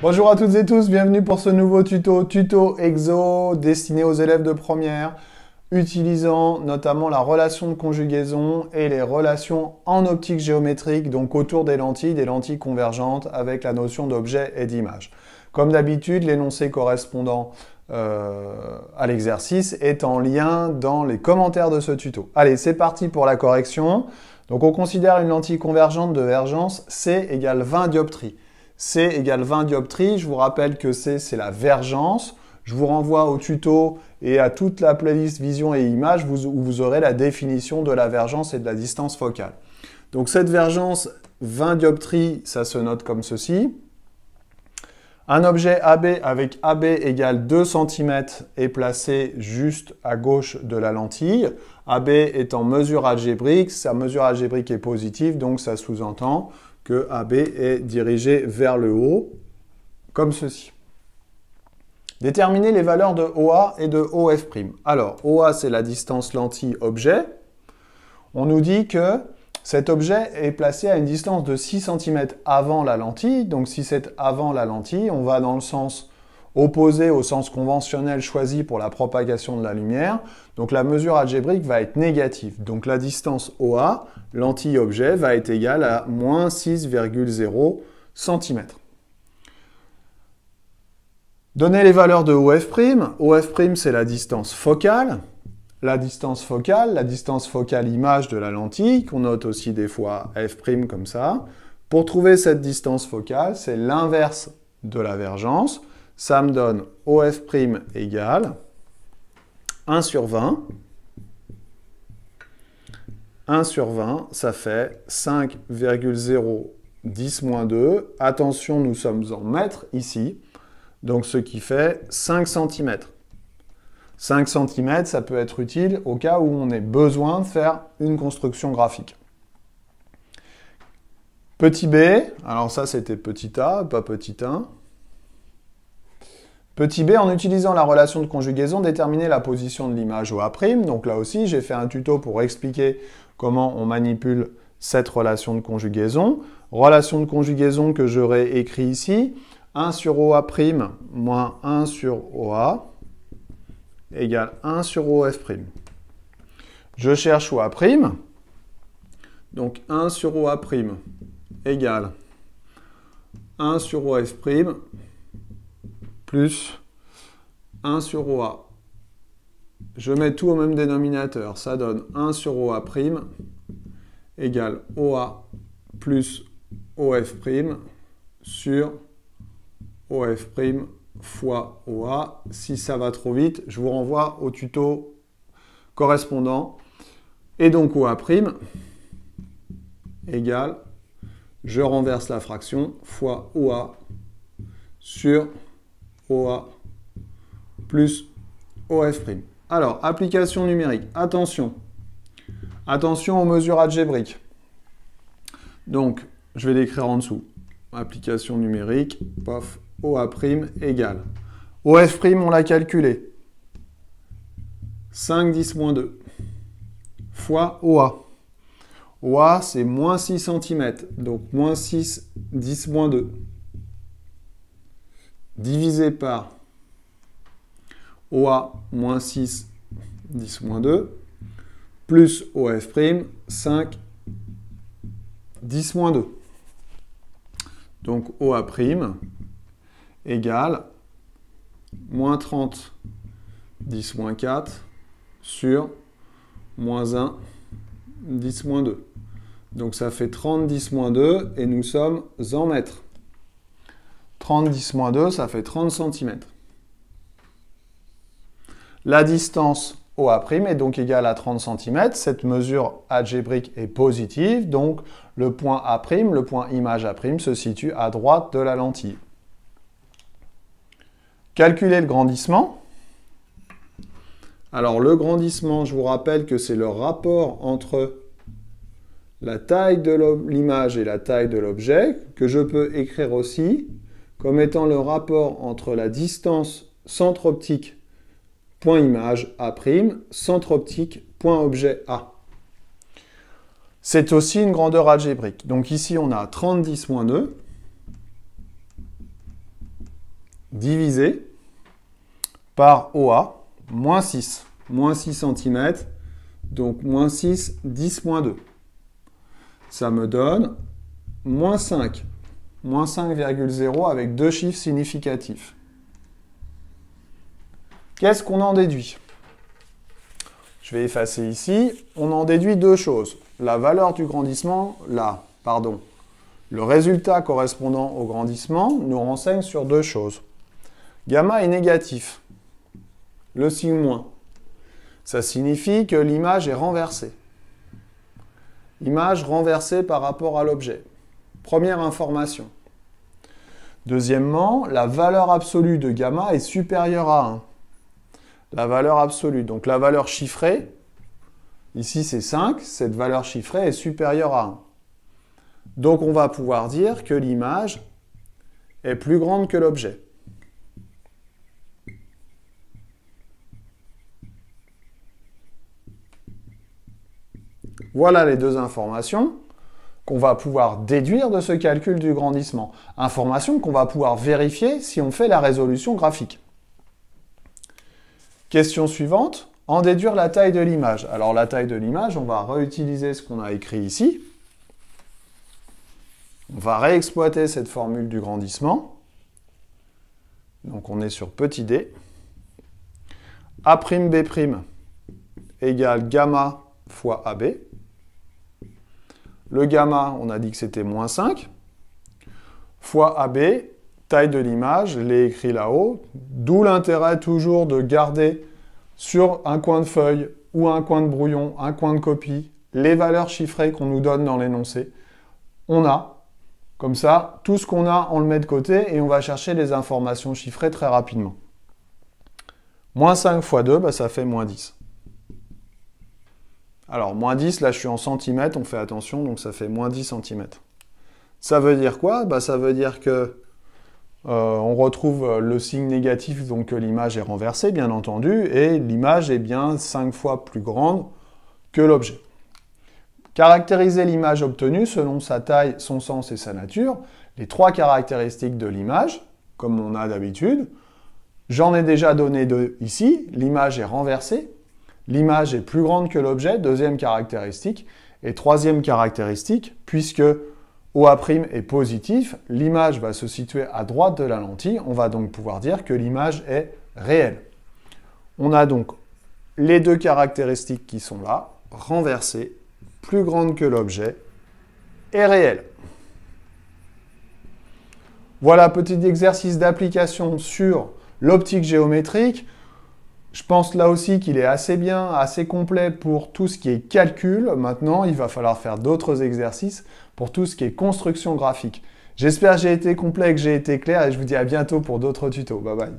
Bonjour à toutes et tous, bienvenue pour ce nouveau tuto exo destiné aux élèves de première, utilisant notamment la relation de conjugaison et les relations en optique géométrique, donc autour des lentilles convergentes avec la notion d'objet et d'image. Comme d'habitude, l'énoncé correspondant à l'exercice est en lien dans les commentaires de ce tuto. Allez, c'est parti pour la correction. Donc on considère une lentille convergente de vergence C égale 20 dioptries. C égale 20 dioptries, je vous rappelle que C, c'est la vergence. Je vous renvoie au tuto et à toute la playlist vision et images où vous aurez la définition de la vergence et de la distance focale. Donc cette vergence, 20 dioptries, ça se note comme ceci. Un objet AB avec AB égale 2 cm est placé juste à gauche de la lentille. AB est en mesure algébrique, sa mesure algébrique est positive, donc ça sous-entend que AB est dirigé vers le haut, comme ceci. Déterminer les valeurs de OA et de OF'. Alors, OA, c'est la distance lentille-objet. On nous dit que cet objet est placé à une distance de 6 cm avant la lentille. Donc, si c'est avant la lentille, on va dans le sens opposé au sens conventionnel choisi pour la propagation de la lumière. Donc, la mesure algébrique va être négative. Donc, la distance OA, lentille-objet, va être égale à moins 6,0 cm. Donner les valeurs de OF'. OF', c'est la distance focale. La distance focale image de la lentille, qu'on note aussi des fois F' comme ça. Pour trouver cette distance focale, c'est l'inverse de la vergence. Ça me donne OF' égale 1 sur 20. 1 sur 20, ça fait 5,010-2. Attention, nous sommes en mètres ici. Donc, ce qui fait 5 cm. 5 cm, ça peut être utile au cas où on ait besoin de faire une construction graphique. Petit b, alors ça c'était petit a, pas petit 1. Petit b, en utilisant la relation de conjugaison, déterminer la position de l'image OA'. Donc là aussi, j'ai fait un tuto pour expliquer comment on manipule cette relation de conjugaison. Relation de conjugaison que j'aurais écrit ici. 1 sur OA' moins 1 sur OA égale 1 sur OF'. Je cherche OA'. Donc 1 sur OA' égale 1 sur OF' plus 1 sur OA. Je mets tout au même dénominateur. Ça donne 1 sur OA' égale OA plus OF' sur OF' fois OA. Si ça va trop vite, je vous renvoie au tuto correspondant. Et donc OA' égale, je renverse la fraction, fois OA sur OA plus OF'. Alors, application numérique. Attention. Attention aux mesures algébriques. Donc, je vais l'écrire en dessous. Application numérique, pof, OA' égale. OF', on l'a calculé. 5-10-2 fois OA. OA, c'est moins 6 cm. Donc, moins 6, 10-2 divisé par OA moins 6, 10-2 plus OF', 5, 10-2. Donc, OA' égale moins 30, 10-4 sur moins 1, 10-2. Donc, ça fait 30, 10-2 et nous sommes en mètres. 30, 10-2, ça fait 30 cm. La distance OA' est donc égale à 30 cm. Cette mesure algébrique est positive, donc le point A', le point image A', se situe à droite de la lentille. Calculer le grandissement. Alors le grandissement, je vous rappelle que c'est le rapport entre la taille de l'image et la taille de l'objet, que je peux écrire aussi comme étant le rapport entre la distance centre optique point image A', centre optique point objet A. C'est aussi une grandeur algébrique. Donc ici, on a 30 10-2 divisé par OA, moins 6. Moins 6 cm, donc moins 6, 10 moins 2. Ça me donne moins 5. Moins 5,0 avec deux chiffres significatifs. Qu'est-ce qu'on en déduit? Je vais effacer ici. On en déduit deux choses. La valeur du grandissement, le résultat correspondant au grandissement nous renseigne sur deux choses. Gamma est négatif. Le signe moins. Ça signifie que l'image est renversée. Image renversée par rapport à l'objet. Première information. Deuxièmement, la valeur absolue de gamma est supérieure à 1. La valeur absolue, donc la valeur chiffrée, ici c'est 5, cette valeur chiffrée est supérieure à 1. Donc on va pouvoir dire que l'image est plus grande que l'objet. Voilà les deux informations qu'on va pouvoir déduire de ce calcul du grandissement. Informations qu'on va pouvoir vérifier si on fait la résolution graphique. Question suivante, en déduire la taille de l'image. Alors la taille de l'image, on va réutiliser ce qu'on a écrit ici. On va réexploiter cette formule du grandissement. Donc on est sur petit d. A'B' égale gamma fois AB. Le gamma, on a dit que c'était moins 5, fois AB, taille de l'image, je l'ai écrit là-haut, d'où l'intérêt toujours de garder sur un coin de feuille ou un coin de brouillon, un coin de copie, les valeurs chiffrées qu'on nous donne dans l'énoncé. On a, comme ça, tout ce qu'on a, on le met de côté et on va chercher les informations chiffrées très rapidement. Moins 5 fois 2, ça fait moins 10. Alors, moins 10, là je suis en centimètres, on fait attention, donc ça fait moins 10 cm. Ça veut dire quoi? Ça veut dire que on retrouve le signe négatif, donc que l'image est renversée, bien entendu, et l'image est bien 5 fois plus grande que l'objet. Caractériser l'image obtenue selon sa taille, son sens et sa nature, les trois caractéristiques de l'image, comme on a d'habitude. J'en ai déjà donné deux ici, l'image est renversée, l'image est plus grande que l'objet, deuxième caractéristique. Et troisième caractéristique, puisque OA' est positif, l'image va se situer à droite de la lentille. On va donc pouvoir dire que l'image est réelle. On a donc les deux caractéristiques qui sont là, renversée, plus grande que l'objet, et réelle. Voilà, petit exercice d'application sur l'optique géométrique. Je pense là aussi qu'il est assez bien, assez complet pour tout ce qui est calcul. Maintenant, il va falloir faire d'autres exercices pour tout ce qui est construction graphique. J'espère que j'ai été complet, que j'ai été clair et je vous dis à bientôt pour d'autres tutos. Bye bye.